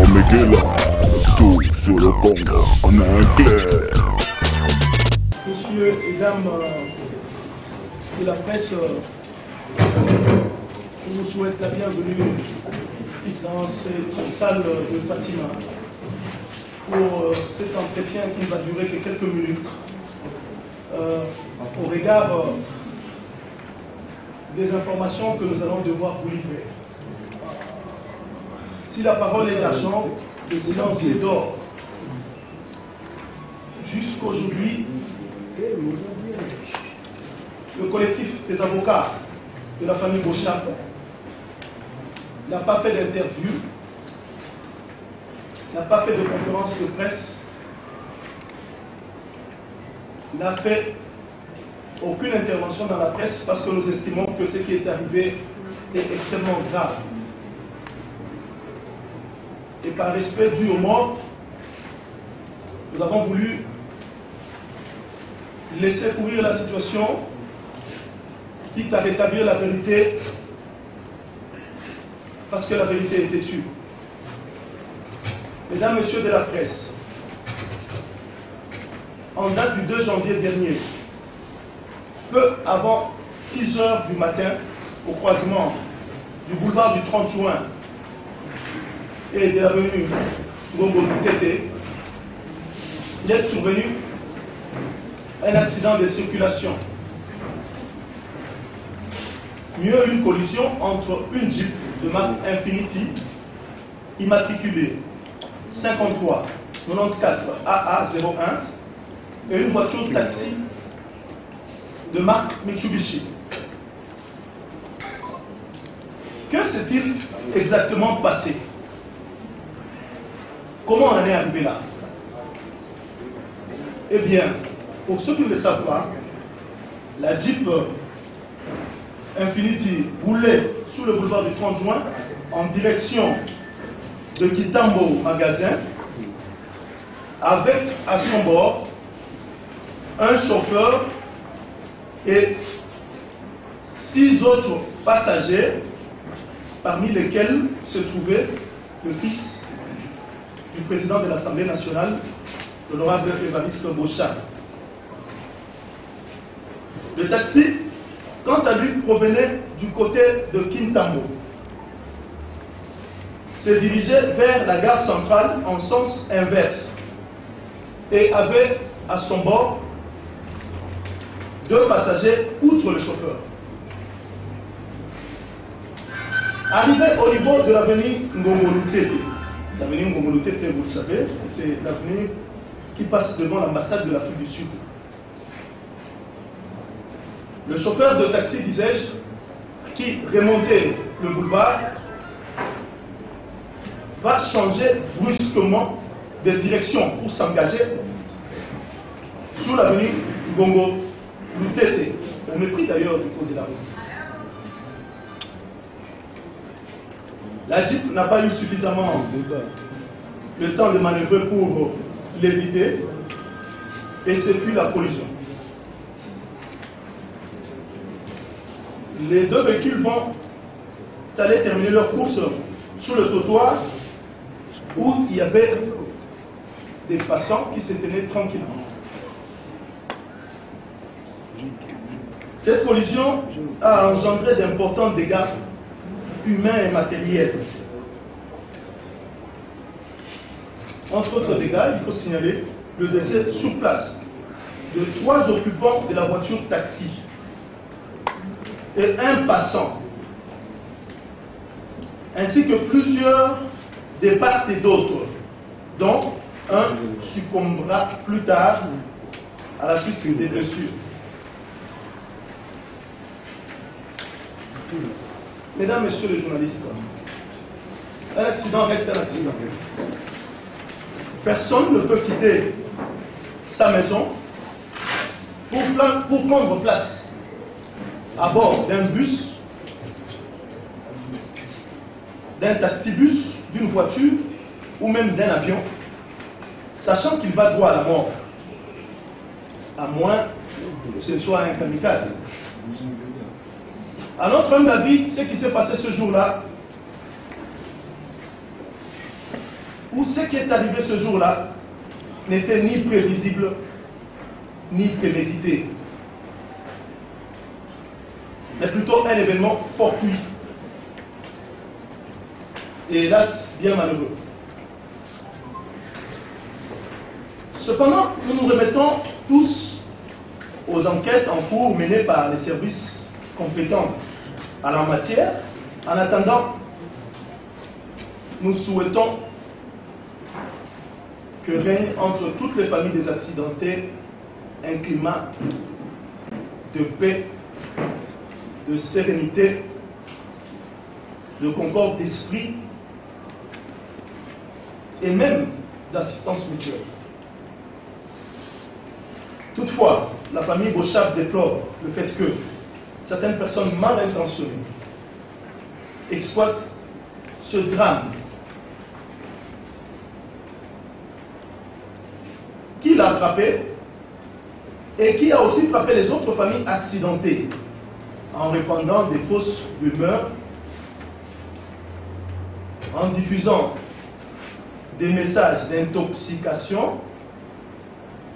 Miguel, tout sur le Congo en anglais. Messieurs et dames de la presse, je vous souhaite la bienvenue dans cette salle de Fatima pour cet entretien qui va durer que quelques minutes au regard des informations que nous allons devoir vous livrer. Si la parole est d'argent, le silence est d'or. Jusqu'aujourd'hui, le collectif des avocats de la famille Beauchamp n'a pas fait d'interview, n'a pas fait de conférence de presse, n'a fait aucune intervention dans la presse parce que nous estimons que ce qui est arrivé est extrêmement grave. Et par respect dû aux morts, nous avons voulu laisser courir la situation, quitte à rétablir la vérité, parce que la vérité était sûre. Mesdames, Messieurs de la presse, en date du 2 janvier dernier, peu avant 6 heures du matin, au croisement du boulevard du 30 juin et de l'avenue Ngombo-Lutete, il est survenu un accident de circulation. Mieux, une collision entre une Jeep de marque Infiniti, immatriculée 53 94 AA01, et une voiture taxi de marque Mitsubishi. Que s'est-il exactement passé? Comment on en est arrivé là? Eh bien, pour ceux qui ne le savent pas, la Jeep Infiniti roulait sous le boulevard du 30 juin en direction de Kitambo Magasin, avec à son bord un chauffeur et 6 autres passagers, parmi lesquels se trouvait le fils du président de l'Assemblée nationale, l'honorable Évariste Beauchamp. Le taxi, quant à lui, provenait du côté de Kintambo, se dirigeait vers la gare centrale en sens inverse et avait à son bord 2 passagers outre le chauffeur. Arrivé au niveau de l'avenue Ngombo-Lutete, l'avenue Ngombo-Lutete, vous le savez, c'est l'avenue qui passe devant l'ambassade de l'Afrique du Sud. Le chauffeur de taxi, disais-je, qui remontait le boulevard, va changer brusquement de direction pour s'engager sur l'avenue Ngombo-Lutete, au mépris d'ailleurs du code de la route. La Jeep n'a pas eu suffisamment le temps de manœuvrer pour l'éviter, et ce fut la collision. Les 2 véhicules vont aller terminer leur course sur le trottoir où il y avait des passants qui se tenaient tranquillement. Cette collision a engendré d'importants dégâts humains et matériels. Entre autres dégâts, il faut signaler le décès sur place de 3 occupants de la voiture taxi et un passant, ainsi que plusieurs de part et d'autre, dont un succombera plus tard à la suite des blessures. Mesdames, Messieurs les journalistes, un accident reste un accident. Personne ne peut quitter sa maison pour prendre place à bord d'un bus, d'un taxi-bus, d'une voiture ou même d'un avion, sachant qu'il va droit à la mort, à moins que ce ne soit un kamikaze. À notre humble avis, ce qui s'est passé ce jour-là où ce qui est arrivé ce jour-là n'était ni prévisible, ni prémédité, mais plutôt un événement fortuit et hélas bien malheureux. Cependant, nous nous remettons tous aux enquêtes en cours menées par les services compétents à la matière. En attendant, nous souhaitons que règne entre toutes les familles des accidentés un climat de paix, de sérénité, de concorde d'esprit et même d'assistance mutuelle. Toutefois, la famille Bochab déplore le fait que certaines personnes mal intentionnées exploitent ce drame qui l'a frappé et qui a aussi frappé les autres familles accidentées en répandant des fausses rumeurs, en diffusant des messages d'intoxication,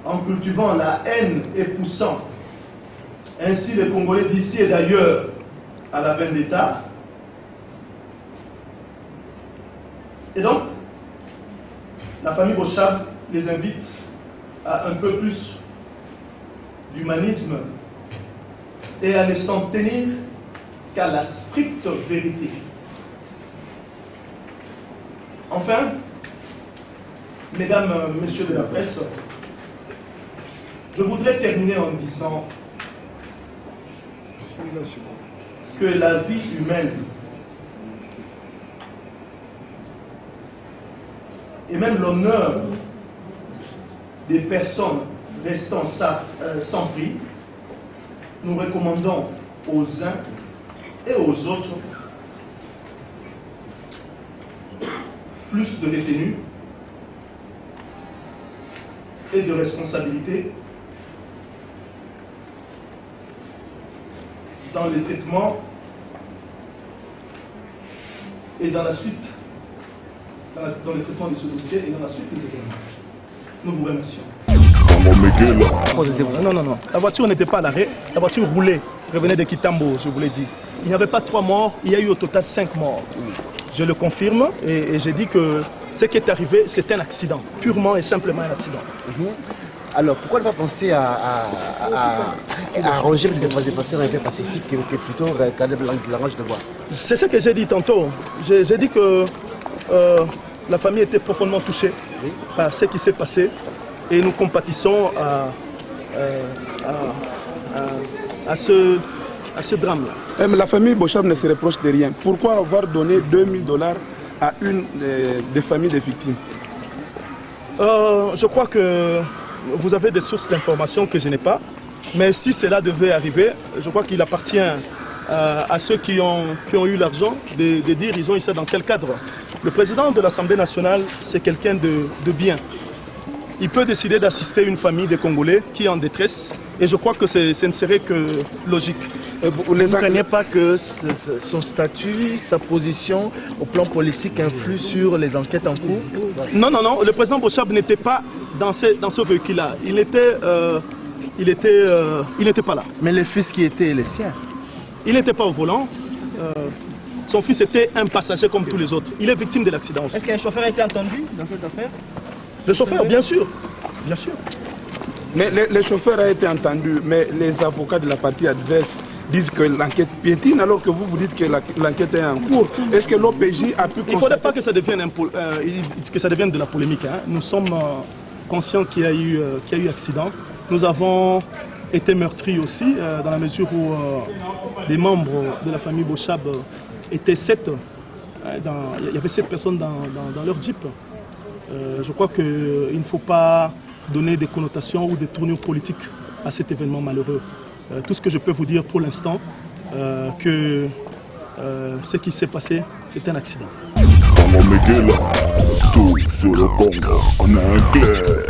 en cultivant la haine et poussant ainsi les Congolais d'ici et d'ailleurs à la vendetta. Et donc, la famille Bochab les invite à un peu plus d'humanisme et à ne s'en tenir qu'à la stricte vérité. Enfin, mesdames, messieurs de la presse, je voudrais terminer en disant que la vie humaine et même l'honneur des personnes restant sans prix, nous recommandons aux uns et aux autres plus de retenue et de responsabilité dans les traitements et dans la suite, dans le traitement de ce dossier et dans la suite des événements. Nous vous remercions. Non. La voiture n'était pas à l'arrêt, la voiture roulait, revenait de Kitambo, je vous l'ai dit. Il n'y avait pas 3 morts, il y a eu au total 5 morts. Je le confirme et j'ai dit que ce qui est arrivé, c'est un accident, purement et simplement un accident. Alors, pourquoi ne pas penser à arranger les passations un peu pacifiques que plutôt regarder le langage de voix? C'est ce que j'ai dit tantôt. J'ai dit que la famille était profondément touchée par ce qui s'est passé et nous compatissons à ce drame-là. La famille Bochab ne se reproche de rien. Pourquoi avoir donné $2000 à une des familles des victimes? Je crois que vous avez des sources d'informations que je n'ai pas, mais si cela devait arriver, je crois qu'il appartient à ceux qui ont eu l'argent de dire ils ont eu ça dans quel cadre. Le président de l'Assemblée nationale, c'est quelqu'un de bien. Il peut décider d'assister une famille de Congolais qui est en détresse et je crois que ce ne serait que logique. Vous ne craignez pas que son statut, sa position au plan politique influe sur les enquêtes en cours? Non. Le président Bochab n'était pas dans ce véhicule-là. Il n'était pas là. Mais le fils qui était le sien? Il n'était pas au volant. Son fils était un passager comme tous les autres. Il est victime de l'accident aussi. Est-ce qu'un chauffeur a été entendu dans cette affaire? Le chauffeur, bien sûr. Bien sûr. Mais le chauffeur a été entendu, mais les avocats de la partie adverse disent que l'enquête piétine alors que vous dites que l'enquête est en cours. Est-ce que l'OPJ a pu... Il ne faudrait pas que ça devienne de la polémique. Hein. Nous sommes conscients qu'il y a eu accident. Nous avons été meurtris aussi, dans la mesure où les membres de la famille Bochab étaient 7. Il y avait 7 personnes dans leur jeep. Je crois qu'il ne faut pas donner des connotations ou des tournures politiques à cet événement malheureux. Tout ce que je peux vous dire pour l'instant, que ce qui s'est passé, c'est un accident. Tout sur le Congo, on a un clair.